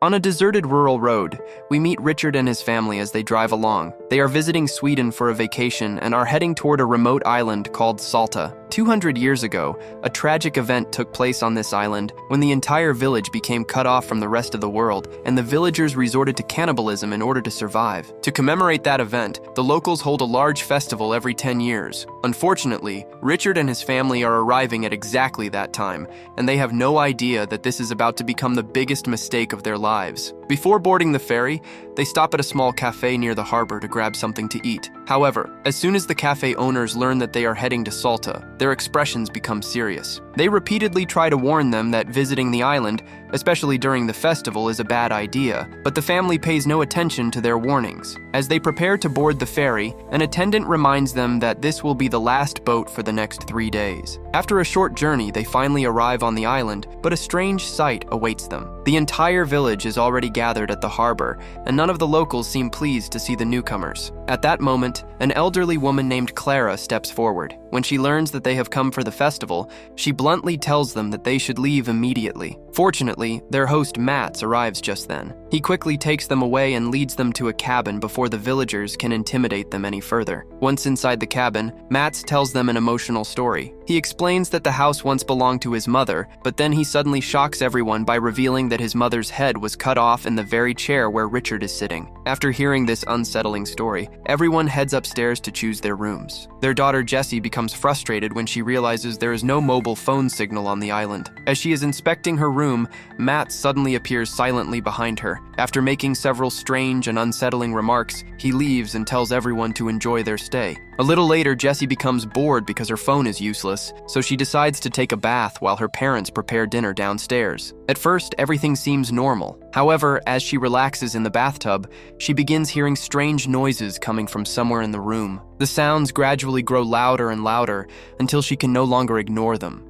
On a deserted rural road, we meet Richard and his family as they drive along. They are visiting Sweden for a vacation and are heading toward a remote island called Svalta. 200 years ago, a tragic event took place on this island when the entire village became cut off from the rest of the world, and the villagers resorted to cannibalism in order to survive. To commemorate that event, the locals hold a large festival every 10 years. Unfortunately, Richard and his family are arriving at exactly that time, and they have no idea that this is about to become the biggest mistake of their lives. Before boarding the ferry, they stop at a small cafe near the harbor to grab something to eat. However, as soon as the cafe owners learn that they are heading to Svalta, their expressions become serious. They repeatedly try to warn them that visiting the island, especially during the festival, is a bad idea, but the family pays no attention to their warnings. As they prepare to board the ferry, an attendant reminds them that this will be the last boat for the next 3 days. After a short journey, they finally arrive on the island, but a strange sight awaits them. The entire village is already gathered at the harbor, and none of the locals seem pleased to see the newcomers. At that moment, an elderly woman named Clara steps forward. When she learns that they have come for the festival, she bluntly tells them that they should leave immediately. Fortunately, their host Mats arrives just then. He quickly takes them away and leads them to a cabin before the villagers can intimidate them any further. Once inside the cabin, Mats tells them an emotional story. He explains that the house once belonged to his mother, but then he suddenly shocks everyone by revealing that his mother's head was cut off in the very chair where Richard is sitting. After hearing this unsettling story, everyone heads upstairs to choose their rooms. Their daughter Jessie becomes frustrated when she realizes there is no mobile phone signal on the island. As she is inspecting her room, Matt suddenly appears silently behind her. After making several strange and unsettling remarks, he leaves and tells everyone to enjoy their stay. A little later, Jessie becomes bored because her phone is useless, so she decides to take a bath while her parents prepare dinner downstairs. At first, everything seems normal. However, as she relaxes in the bathtub, she begins hearing strange noises coming from somewhere in the room. The sounds gradually grow louder and louder until she can no longer ignore them.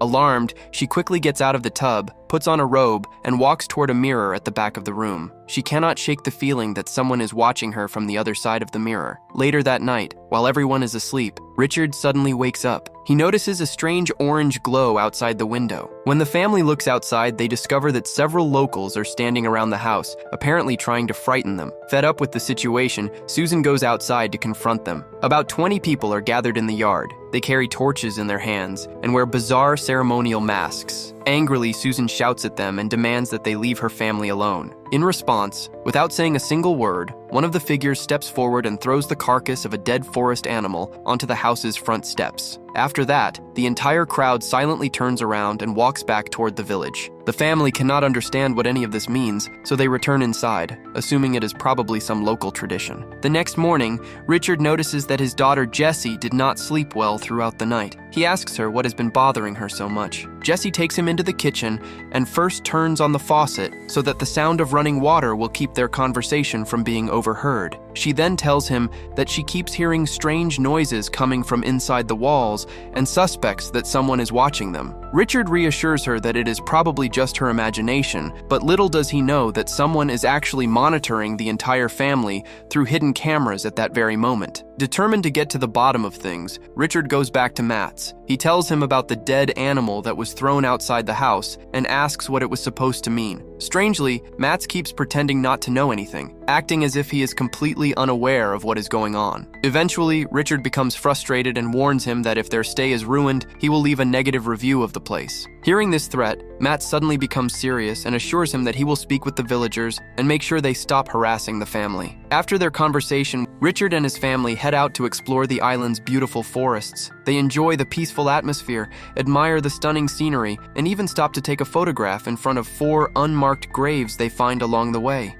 Alarmed, she quickly gets out of the tub, puts on a robe, and walks toward a mirror at the back of the room. She cannot shake the feeling that someone is watching her from the other side of the mirror. Later that night, while everyone is asleep, Richard suddenly wakes up. He notices a strange orange glow outside the window. When the family looks outside, they discover that several locals are standing around the house, apparently trying to frighten them. Fed up with the situation, Susan goes outside to confront them. About 20 people are gathered in the yard. They carry torches in their hands and wear bizarre ceremonial masks. Angrily, Susan shouts at them and demands that they leave her family alone. In response, without saying a single word, one of the figures steps forward and throws the carcass of a dead forest animal onto the house's front steps. After that, the entire crowd silently turns around and walks back toward the village. The family cannot understand what any of this means, so they return inside, assuming it is probably some local tradition. The next morning, Richard notices that his daughter Jessie did not sleep well throughout the night. He asks her what has been bothering her so much. Jessie takes him into the kitchen and first turns on the faucet so that the sound of running water will keep their conversation from being overheard. She then tells him that she keeps hearing strange noises coming from inside the walls and suspects that someone is watching them. Richard reassures her that it is probably just her imagination, but little does he know that someone is actually monitoring the entire family through hidden cameras at that very moment. Determined to get to the bottom of things, Richard goes back to Mats. He tells him about the dead animal that was thrown outside the house and asks what it was supposed to mean. Strangely, Mats keeps pretending not to know anything, acting as if he is completely unaware of what is going on. Eventually, Richard becomes frustrated and warns him that if their stay is ruined, he will leave a negative review of the place. Hearing this threat, Matt suddenly becomes serious and assures him that he will speak with the villagers and make sure they stop harassing the family. After their conversation, Richard and his family head out to explore the island's beautiful forests. They enjoy the peaceful atmosphere, admire the stunning scenery, and even stop to take a photograph in front of 4 unmarked graves they find along the way.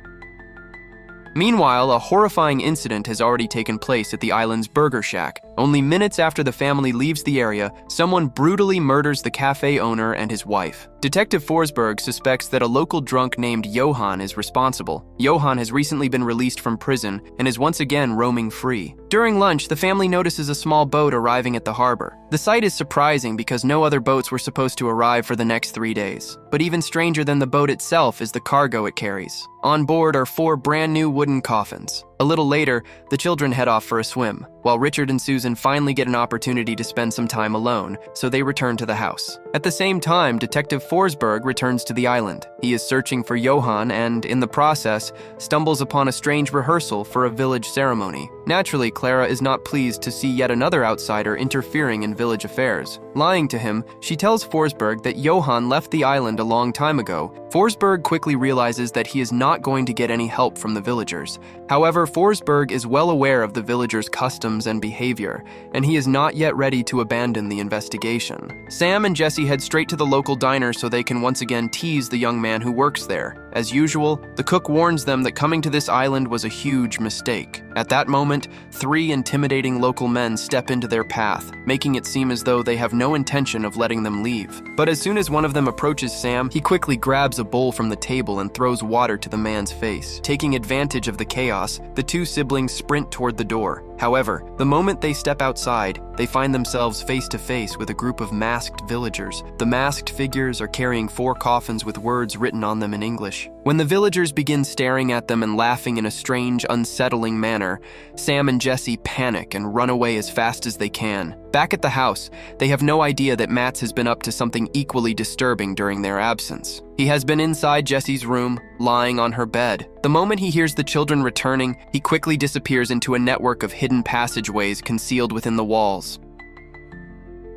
Meanwhile, a horrifying incident has already taken place at the island's burger shack. Only minutes after the family leaves the area, someone brutally murders the cafe owner and his wife. Detective Forsberg suspects that a local drunk named Johan is responsible. Johan has recently been released from prison and is once again roaming free. During lunch, the family notices a small boat arriving at the harbor. The sight is surprising because no other boats were supposed to arrive for the next 3 days. But even stranger than the boat itself is the cargo it carries. On board are 4 brand new wooden coffins. A little later, the children head off for a swim, while Richard and Susan finally get an opportunity to spend some time alone, so they return to the house. At the same time, Detective Forsberg returns to the island. He is searching for Johan and, in the process, stumbles upon a strange rehearsal for a village ceremony. Naturally, Clara is not pleased to see yet another outsider interfering in village affairs. Lying to him, she tells Forsberg that Johan left the island a long time ago. Forsberg quickly realizes that he is not going to get any help from the villagers. However, Forsberg is well aware of the villagers' customs and behavior, and he is not yet ready to abandon the investigation. Sam and Jessie head straight to the local diner so they can once again tease the young man who works there. As usual, the cook warns them that coming to this island was a huge mistake. At that moment, 3 intimidating local men step into their path, making it seem as though they have no intention of letting them leave. But as soon as one of them approaches Sam, he quickly grabs a bowl from the table and throws water to the man's face. Taking advantage of the chaos, the 2 siblings sprint toward the door. However, the moment they step outside, they find themselves face to face with a group of masked villagers. The masked figures are carrying 4 coffins with words written on them in English. When the villagers begin staring at them and laughing in a strange, unsettling manner, Sam and Jessie panic and run away as fast as they can. Back at the house, they have no idea that Mats has been up to something equally disturbing during their absence. He has been inside Jessie's room, lying on her bed. The moment he hears the children returning, he quickly disappears into a network of hidden passageways concealed within the walls.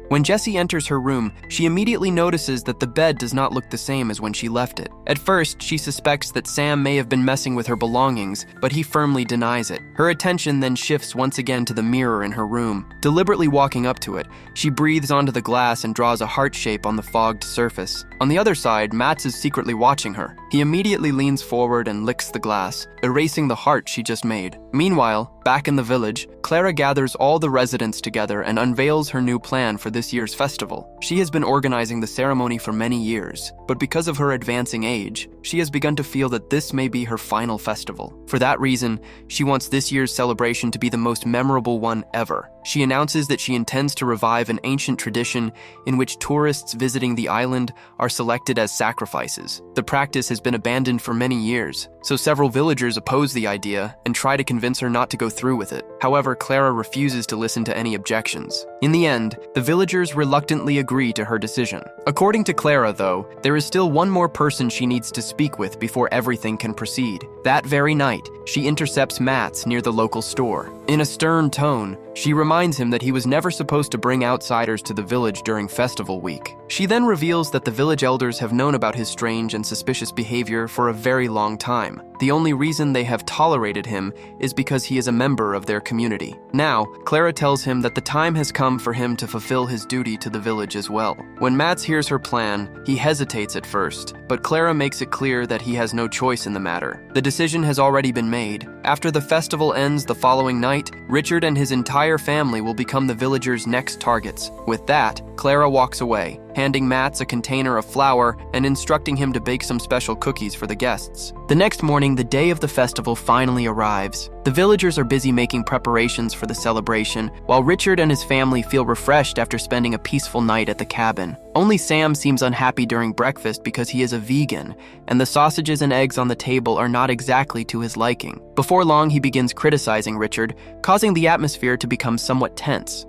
When Jessie enters her room, she immediately notices that the bed does not look the same as when she left it. At first, she suspects that Sam may have been messing with her belongings, but he firmly denies it. Her attention then shifts once again to the mirror in her room. Deliberately walking up to it, she breathes onto the glass and draws a heart shape on the fogged surface. On the other side, Mats is secretly watching her. He immediately leans forward and licks the glass, erasing the heart she just made. Meanwhile, back in the village, Clara gathers all the residents together and unveils her new plan for this year's festival. She has been organizing the ceremony for many years, but because of her advancing age, she has begun to feel that this may be her final festival. For that reason, she wants this year's celebration to be the most memorable one ever. She announces that she intends to revive an ancient tradition in which tourists visiting the island are selected as sacrifices. The practice has been abandoned for many years, so several villagers oppose the idea and try to convince her not to go through with it. However, Clara refuses to listen to any objections. In the end, the villagers reluctantly agree to her decision. According to Clara, though, there is still one more person she needs to speak with before everything can proceed. That very night, she intercepts Mats near the local store. In a stern tone, she reminds him that he was never supposed to bring outsiders to the village during festival week. She then reveals that the village elders have known about his strange and suspicious behavior for a very long time. The only reason they have tolerated him is because he is a member of their community. Now, Clara tells him that the time has come for him to fulfill his duty to the village as well. When Mats hears her plan, he hesitates at first, but Clara makes it clear that he has no choice in the matter. The decision has already been made. After the festival ends the following night, Richard and his entire family will become the villagers' next targets. With that, Clara walks away, handing Mats a container of flour and instructing him to bake some special cookies for the guests. The next morning, the day of the festival finally arrives. The villagers are busy making preparations for the celebration, while Richard and his family feel refreshed after spending a peaceful night at the cabin. Only Sam seems unhappy during breakfast because he is a vegan, and the sausages and eggs on the table are not exactly to his liking. Before long, he begins criticizing Richard, causing the atmosphere to become somewhat tense.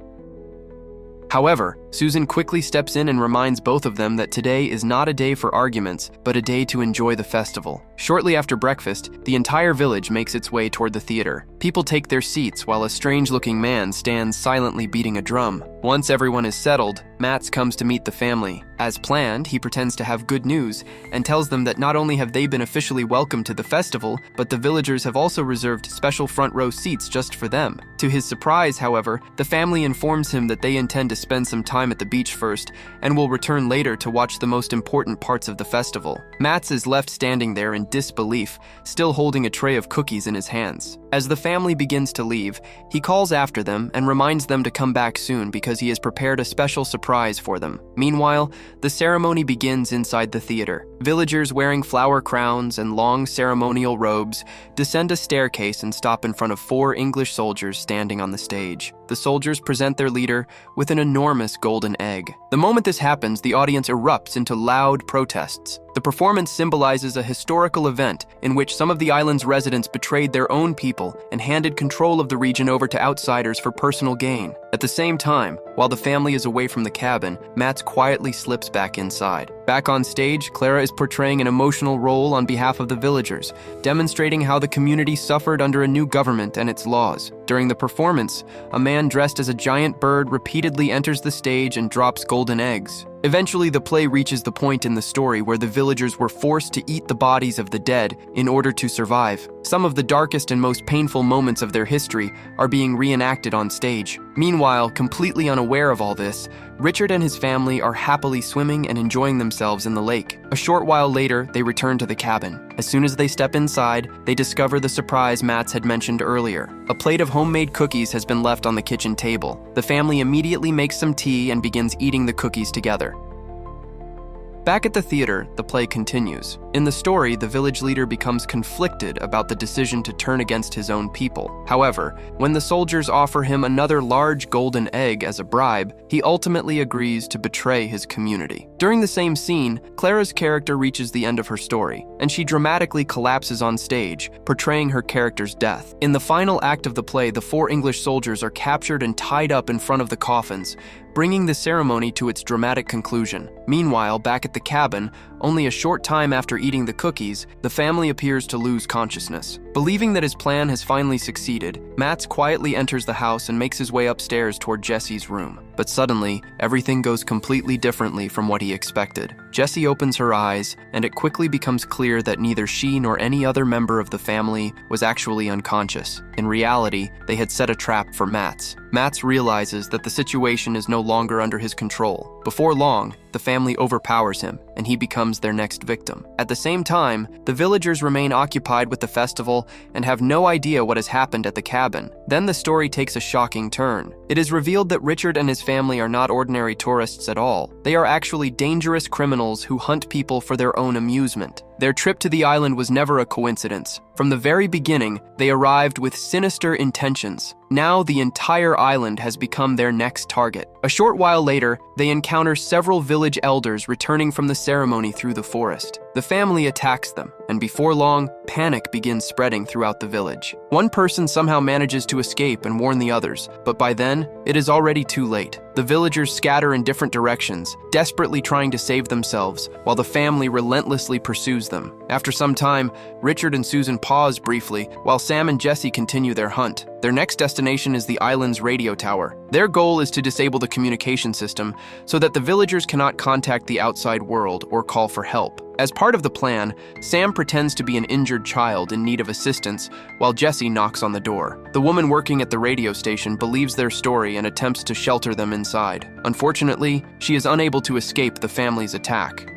However, Susan quickly steps in and reminds both of them that today is not a day for arguments, but a day to enjoy the festival. Shortly after breakfast, the entire village makes its way toward the theater. People take their seats while a strange-looking man stands silently beating a drum. Once everyone is settled, Mats comes to meet the family. As planned, he pretends to have good news and tells them that not only have they been officially welcomed to the festival, but the villagers have also reserved special front row seats just for them. To his surprise, however, the family informs him that they intend to spend some time at the beach first and will return later to watch the most important parts of the festival. Mats is left standing there in disbelief, still holding a tray of cookies in his hands. As the family begins to leave, he calls after them and reminds them to come back soon because he has prepared a special surprise for them. Meanwhile, the ceremony begins inside the theater. Villagers wearing flower crowns and long ceremonial robes descend a staircase and stop in front of 4 English soldiers standing on the stage. The soldiers present their leader with an enormous golden egg. The moment this happens, the audience erupts into loud protests. The performance symbolizes a historical event in which some of the island's residents betrayed their own people and handed control of the region over to outsiders for personal gain. At the same time, while the family is away from the cabin, Mats quietly slips back inside. Back on stage, Clara is portraying an emotional role on behalf of the villagers, demonstrating how the community suffered under a new government and its laws. During the performance, a man dressed as a giant bird repeatedly enters the stage and drops golden eggs. Eventually, the play reaches the point in the story where the villagers were forced to eat the bodies of the dead in order to survive. Some of the darkest and most painful moments of their history are being reenacted on stage. Meanwhile, completely unaware of all this, Richard and his family are happily swimming and enjoying themselves in the lake. A short while later, they return to the cabin. As soon as they step inside, they discover the surprise Mats had mentioned earlier. A plate of homemade cookies has been left on the kitchen table. The family immediately makes some tea and begins eating the cookies together. Back at the theater, the play continues. In the story, the village leader becomes conflicted about the decision to turn against his own people. However, when the soldiers offer him another large golden egg as a bribe, he ultimately agrees to betray his community. During the same scene, Clara's character reaches the end of her story, and she dramatically collapses on stage, portraying her character's death. In the final act of the play, the 4 English soldiers are captured and tied up in front of the coffins, bringing the ceremony to its dramatic conclusion. Meanwhile, back at the cabin, only a short time after eating the cookies, the family appears to lose consciousness. Believing that his plan has finally succeeded, Mats quietly enters the house and makes his way upstairs toward Jessie's room. But suddenly, everything goes completely differently from what he expected. Jessie opens her eyes, and it quickly becomes clear that neither she nor any other member of the family was actually unconscious. In reality, they had set a trap for Mats. Mats realizes that the situation is no longer under his control. Before long, the family overpowers him, and he becomes their next victim. At the same time, the villagers remain occupied with the festival and have no idea what has happened at the cabin. Then the story takes a shocking turn. It is revealed that Richard and his family are not ordinary tourists at all. They are actually dangerous criminals who hunt people for their own amusement. Their trip to the island was never a coincidence. From the very beginning, they arrived with sinister intentions. Now the entire island has become their next target. A short while later, they encounter several village elders returning from the ceremony through the forest. The family attacks them, and before long, panic begins spreading throughout the village. One person somehow manages to escape and warn the others, but by then, it is already too late. The villagers scatter in different directions, desperately trying to save themselves, while the family relentlessly pursues them. After some time, Richard and Susan pause briefly, while Sam and Jessie continue their hunt. Their next destination is the island's radio tower. Their goal is to disable the communication system so that the villagers cannot contact the outside world or call for help. As part of the plan, Sam pretends to be an injured child in need of assistance while Jessie knocks on the door. The woman working at the radio station believes their story and attempts to shelter them inside. Unfortunately, she is unable to escape the family's attack.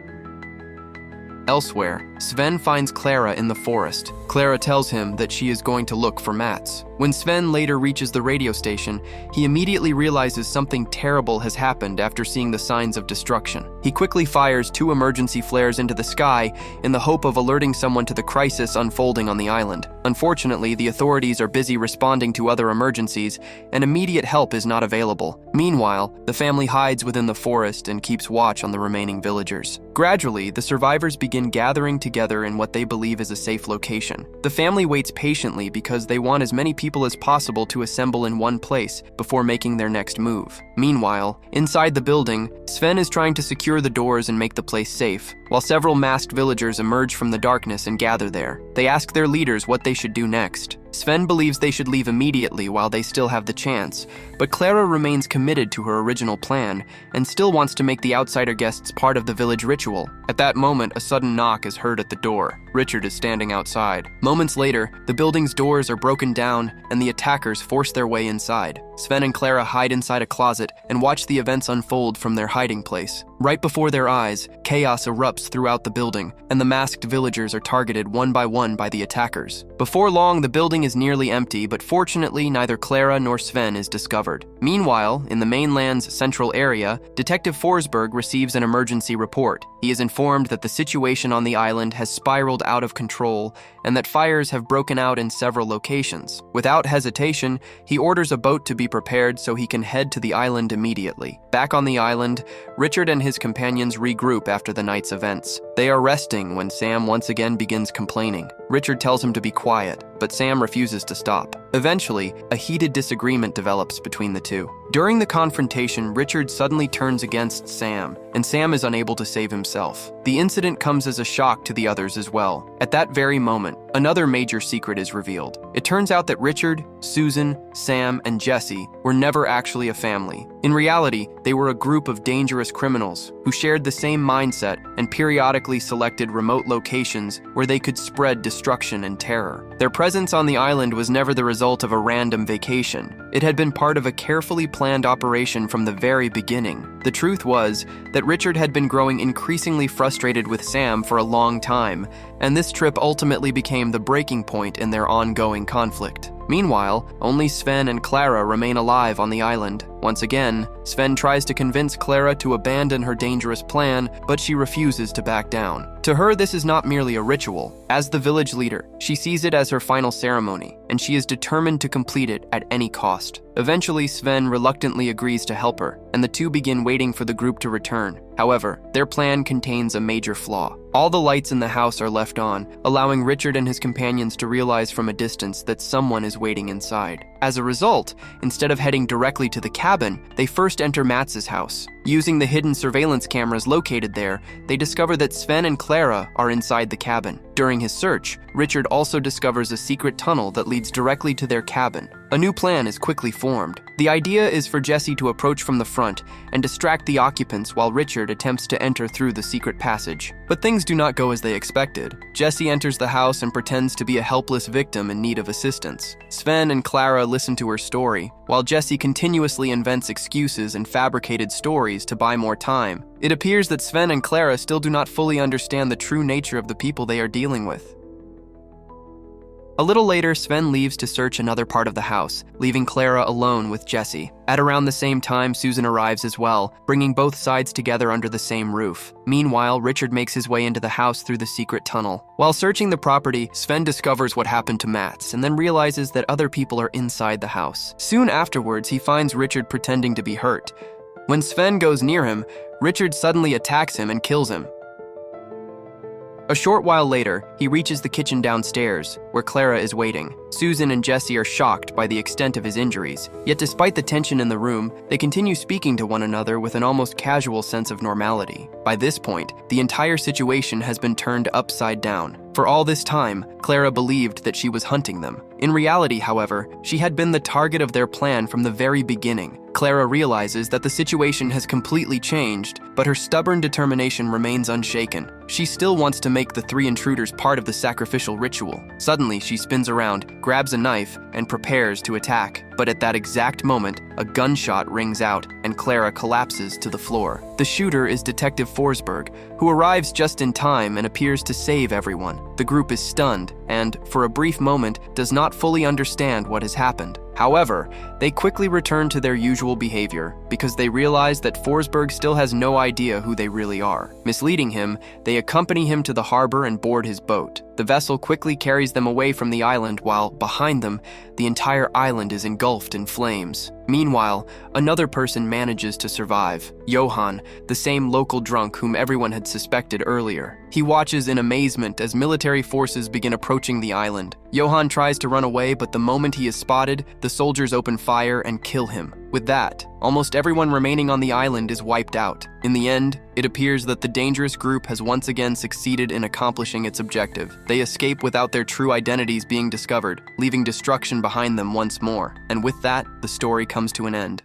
Elsewhere, Sven finds Clara in the forest. Clara tells him that she is going to look for Mats. When Sven later reaches the radio station, he immediately realizes something terrible has happened after seeing the signs of destruction. He quickly fires 2 emergency flares into the sky in the hope of alerting someone to the crisis unfolding on the island. Unfortunately, the authorities are busy responding to other emergencies, and immediate help is not available. Meanwhile, the family hides within the forest and keeps watch on the remaining villagers. Gradually, the survivors begin gathering together in what they believe is a safe location. The family waits patiently because they want as many people as possible to assemble in one place before making their next move. Meanwhile, inside the building, Sven is trying to secure the doors and make the place safe, while several masked villagers emerge from the darkness and gather there. They ask their leaders what they should do next. Sven believes they should leave immediately while they still have the chance, but Clara remains committed to her original plan and still wants to make the outsider guests part of the village ritual. At that moment, a sudden knock is heard at the door. Richard is standing outside. Moments later, the building's doors are broken down and the attackers force their way inside. Sven and Clara hide inside a closet and watch the events unfold from their hiding place. Right before their eyes, chaos erupts throughout the building, and the masked villagers are targeted one by the attackers. Before long, the building is nearly empty, but fortunately, neither Clara nor Sven is discovered. Meanwhile, in the mainland's central area, Detective Forsberg receives an emergency report. He is informed that the situation on the island has spiraled out of control and that fires have broken out in several locations. Without hesitation, he orders a boat to be prepared so he can head to the island immediately. Back on the island, Richard and his companions regroup after the night's events. events. They are resting when Sam once again begins complaining. Richard tells him to be quiet, but Sam refuses to stop. Eventually, a heated disagreement develops between the two. During the confrontation, Richard suddenly turns against Sam, and Sam is unable to save himself. The incident comes as a shock to the others as well. At that very moment, another major secret is revealed. It turns out that Richard, Susan, Sam, and Jessie were never actually a family. In reality, they were a group of dangerous criminals who shared the same mindset and periodically selected remote locations where they could spread destruction and terror. Their presence on the island was never the result of a random vacation. It had been part of a carefully planned operation from the very beginning. The truth was that Richard had been growing increasingly frustrated with Sam for a long time, and this trip ultimately became the breaking point in their ongoing conflict. Meanwhile, only Sven and Clara remain alive on the island. Once again, Sven tries to convince Clara to abandon her dangerous plan, but she refuses to back down. To her, this is not merely a ritual. As the village leader, she sees it as her final ceremony, and she is determined to complete it at any cost. Eventually, Sven reluctantly agrees to help her, and the two begin waiting for the group to return. However, their plan contains a major flaw. All the lights in the house are left on, allowing Richard and his companions to realize from a distance that someone is waiting inside. As a result, instead of heading directly to the cabin, they first enter Mats's house. Using the hidden surveillance cameras located there, they discover that Sven and Clara are inside the cabin. During his search, Richard also discovers a secret tunnel that leads directly to their cabin. A new plan is quickly formed. The idea is for Jessie to approach from the front and distract the occupants while Richard attempts to enter through the secret passage. But things do not go as they expected. Jessie enters the house and pretends to be a helpless victim in need of assistance. Sven and Clara listen to her story, while Jessie continuously invents excuses and fabricated stories to buy more time. It appears that Sven and Clara still do not fully understand the true nature of the people they are dealing with. A little later, Sven leaves to search another part of the house, leaving Clara alone with Jessie. At around the same time, Susan arrives as well, bringing both sides together under the same roof. Meanwhile, Richard makes his way into the house through the secret tunnel. While searching the property, Sven discovers what happened to Mats, and then realizes that other people are inside the house. Soon afterwards, he finds Richard pretending to be hurt. When Sven goes near him, Richard suddenly attacks him and kills him. A short while later, he reaches the kitchen downstairs, where Clara is waiting. Susan and Jessie are shocked by the extent of his injuries, yet despite the tension in the room, they continue speaking to one another with an almost casual sense of normality. By this point, the entire situation has been turned upside down. For all this time, Clara believed that she was hunting them. In reality, however, she had been the target of their plan from the very beginning. Clara realizes that the situation has completely changed, but her stubborn determination remains unshaken. She still wants to make the three intruders part of the sacrificial ritual. Suddenly, she spins around, grabs a knife, and prepares to attack. But at that exact moment, a gunshot rings out, and Clara collapses to the floor. The shooter is Detective Forsberg, who arrives just in time and appears to save everyone. The group is stunned and, for a brief moment, does not fully understand what has happened. However, they quickly return to their usual behavior because they realize that Forsberg still has no idea who they really are. Misleading him, they accompany him to the harbor and board his boat. The vessel quickly carries them away from the island while, behind them, the entire island is engulfed in flames. Meanwhile, another person manages to survive. Johan, the same local drunk whom everyone had suspected earlier. He watches in amazement as military forces begin approaching the island. Johan tries to run away, but the moment he is spotted, the soldiers open fire and kill him. With that, almost everyone remaining on the island is wiped out. In the end, it appears that the dangerous group has once again succeeded in accomplishing its objective. They escape without their true identities being discovered, leaving destruction behind them once more. And with that, the story comes to an end.